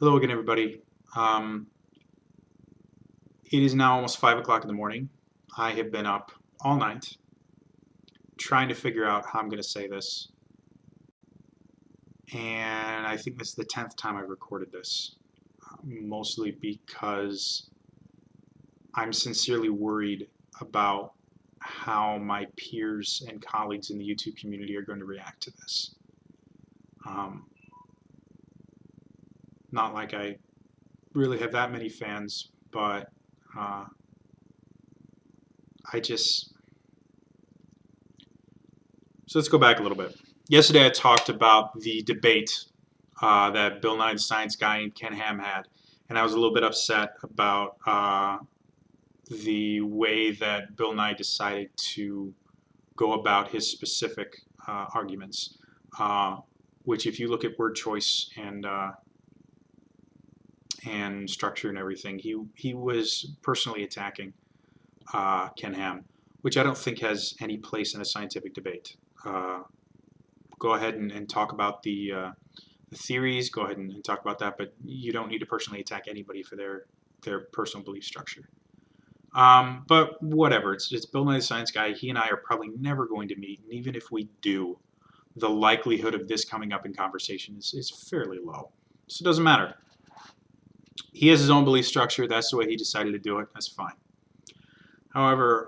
Hello again, everybody. Um, it is now almost 5 o'clock in the morning. I have been up all night trying to figure out how I'm going to say this, and I think this is the 10th time I've recorded this, mostly because I'm sincerely worried about how my peers and colleagues in the YouTube community are going to react to this. Um, Not like I really have that many fans, but uh, I just So let's go back a little bit. Yesterday I talked about the debate that Bill Nye the Science Guy and Ken Ham had, and I was a little bit upset about the way that Bill Nye decided to go about his specific arguments, which if you look at word choice and structure and everything, he was personally attacking Ken Ham, which I don't think has any place in a scientific debate. Go ahead and talk about the theories. Go ahead and talk about that, but you don't need to personally attack anybody for their personal belief structure. But whatever. It's Bill Nye the Science Guy. He and I are probably never going to meet, and even if we do, the likelihood of this coming up in conversation is fairly low. So it doesn't matter. He has his own belief structure. That's the way he decided to do it. That's fine. However,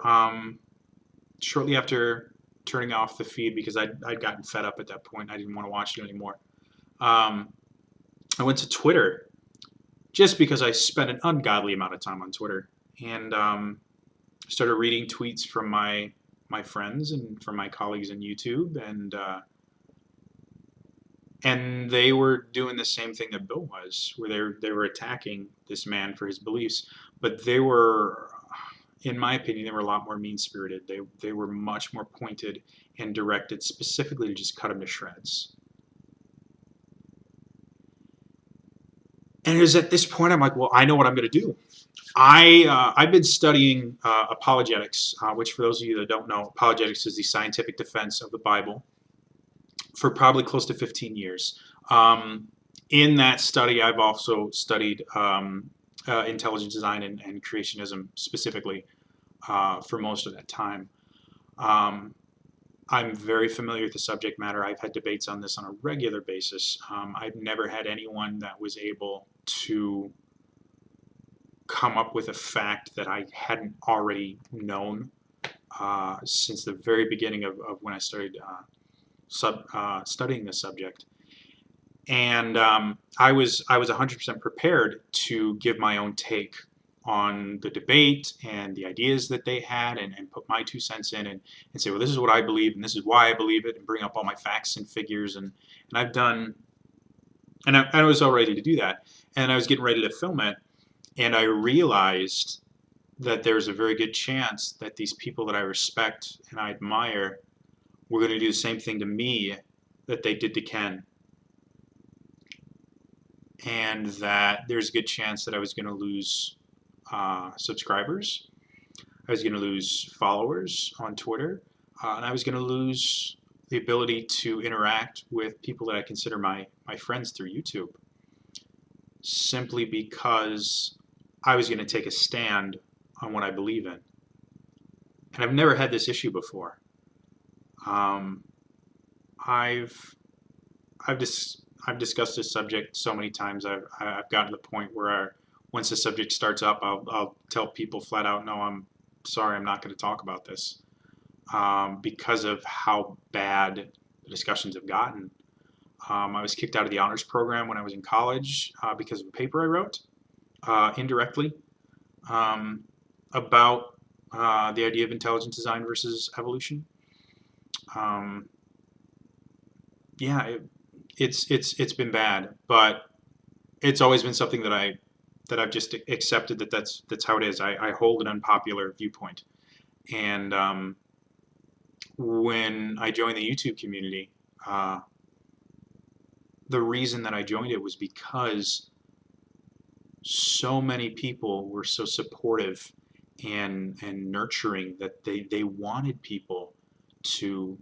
shortly after turning off the feed because I'd gotten fed up at that point. I didn't want to watch it anymore. I went to Twitter just because I spent an ungodly amount of time on Twitter and started reading tweets from my friends and from my colleagues in YouTube, and they were doing the same thing that Bill was, where they were attacking this man for his beliefs, but they were, in my opinion, they were a lot more mean-spirited. They were much more pointed and directed specifically to just cut him to shreds. And it was at this point I'm like, well, I know what I'm going to do. I've been studying apologetics, which for those of you that don't know, apologetics is the scientific defense of the Bible, for probably close to 15 years. In that study, I've also studied intelligent design and creationism specifically for most of that time. I'm very familiar with the subject matter. I've had debates on this on a regular basis. I've never had anyone that was able to come up with a fact that I hadn't already known since the very beginning of when I started studying this subject. And I was 100% prepared to give my own take on the debate and the ideas that they had and put my 2 cents in and say, well, this is what I believe and this is why I believe it, and bring up all my facts and figures. And I've done, and I was all ready to do that. And I was getting ready to film it, and I realized that there's a very good chance that these people that I respect and I admire were going to do the same thing to me that they did to Ken. And that there's a good chance that I was going to lose subscribers, I was going to lose followers on Twitter, and I was going to lose the ability to interact with people that I consider my friends through YouTube, simply because I was going to take a stand on what I believe in. And I've never had this issue before. I've discussed this subject so many times. I've gotten to the point where once the subject starts up, I'll tell people flat out, no, I'm sorry, I'm not going to talk about this, because of how bad the discussions have gotten. I was kicked out of the honors program when I was in college because of a paper I wrote indirectly about the idea of intelligent design versus evolution. Yeah, it's been bad, but it's always been something that I've just accepted that's how it is. I hold an unpopular viewpoint, and when I joined the YouTube community, the reason that I joined it was because so many people were so supportive and nurturing that they wanted people to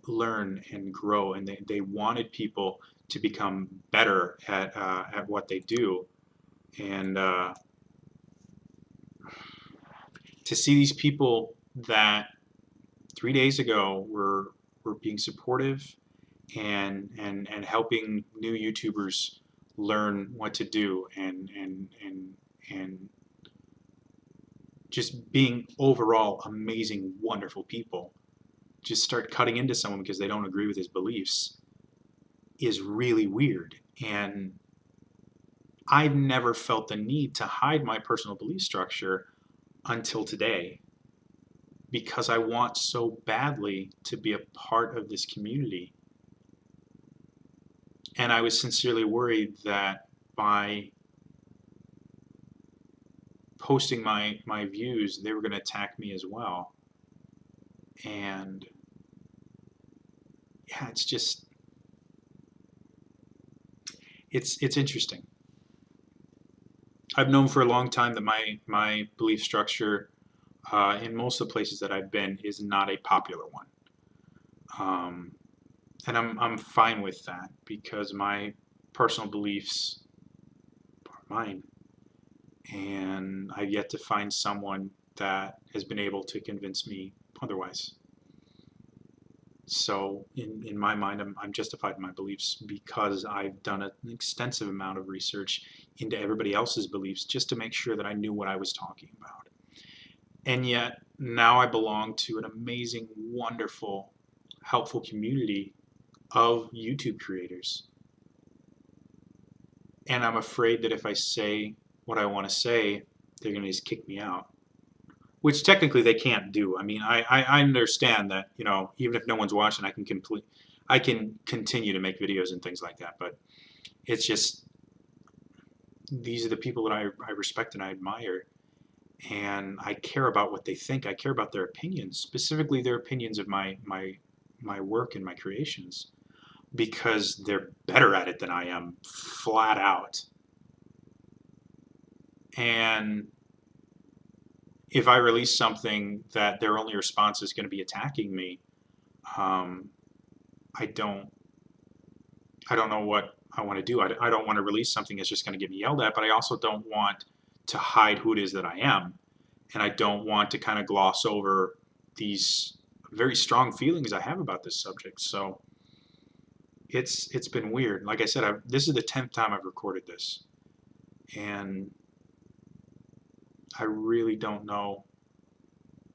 learn and grow, and they wanted people to become better at what they do. And to see these people that 3 days ago were being supportive and helping new YouTubers learn what to do and just being overall amazing, wonderful people, just start cutting into someone because they don't agree with his beliefs is really weird. And I've never felt the need to hide my personal belief structure until today, because I want so badly to be a part of this community. And I was sincerely worried that by posting my views, they were going to attack me as well. And yeah, it's just, it's interesting. I've known for a long time that my belief structure in most of the places that I've been is not a popular one. And I'm fine with that, because my personal beliefs are mine, and I've yet to find someone that has been able to convince me otherwise. So in my mind, I'm justified in my beliefs because I've done an extensive amount of research into everybody else's beliefs just to make sure that I knew what I was talking about. And yet now I belong to an amazing, wonderful, helpful community of YouTube creators. And I'm afraid that if I say what I want to say, they're going to just kick me out, which technically they can't do. I mean, I understand that, you know, even if no one's watching, I can continue to make videos and things like that. But it's just, these are the people that I respect and I admire, and I care about what they think. I care about their opinions, specifically their opinions of my work and my creations, because they're better at it than I am, flat out. And if I release something that their only response is going to be attacking me, I don't know what I want to do. I don't want to release something that's just going to get me yelled at, but I also don't want to hide who it is that I am, and I don't want to kind of gloss over these very strong feelings I have about this subject. So it's been weird. Like I said, this is the 10th time I've recorded this, and I really don't know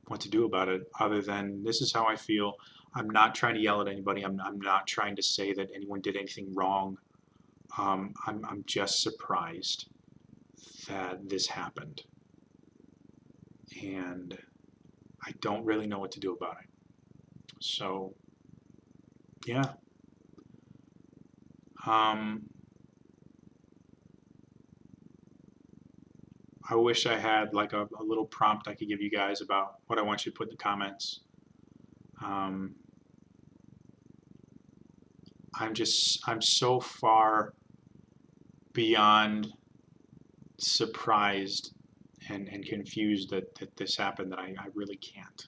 what to do about it other than this is how I feel. I'm not trying to yell at anybody. I'm not trying to say that anyone did anything wrong. I'm just surprised that this happened, and I don't really know what to do about it. So yeah. I wish I had like a little prompt I could give you guys about what I want you to put in the comments. I'm so far beyond surprised and confused that this happened that I really can't.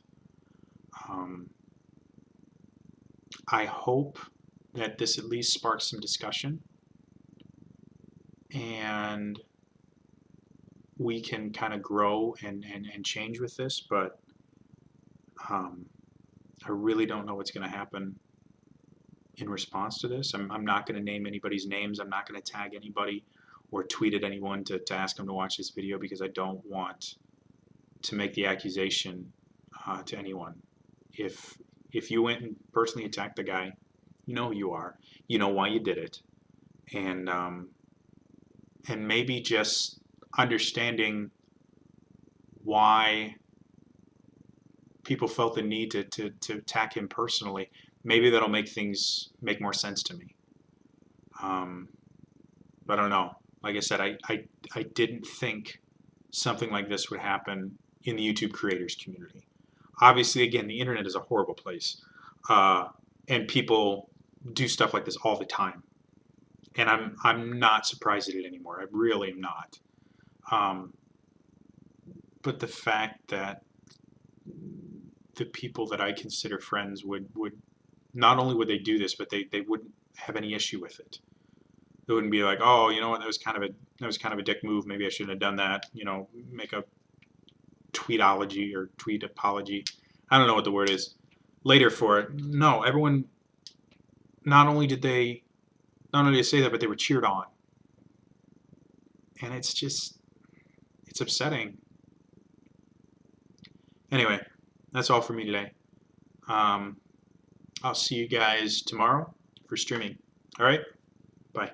I hope that this at least sparks some discussion, and we can kind of grow and change with this, but I really don't know what's going to happen in response to this. I'm not going to name anybody's names. I'm not going to tag anybody or tweet at anyone to ask them to watch this video, because I don't want to make the accusation to anyone. If you went and personally attacked the guy, you know who you are. You know why you did it. And maybe just understanding why people felt the need to attack him personally, maybe that'll make things make more sense to me. But I don't know. Like I said, I didn't think something like this would happen in the YouTube creators community. Obviously, again, the internet is a horrible place, and people do stuff like this all the time. And I'm not surprised at it anymore. I really am not. But the fact that the people that I consider friends would not only would they do this, but they wouldn't have any issue with it. It wouldn't be like, oh, you know what, that was kind of a dick move. Maybe I shouldn't have done that. You know, make a tweetology or tweet apology. I don't know what the word is later for it. No, everyone, not only did they say that, but they were cheered on. And it's upsetting. Anyway, that's all for me today. I'll see you guys tomorrow for streaming. All right? Bye.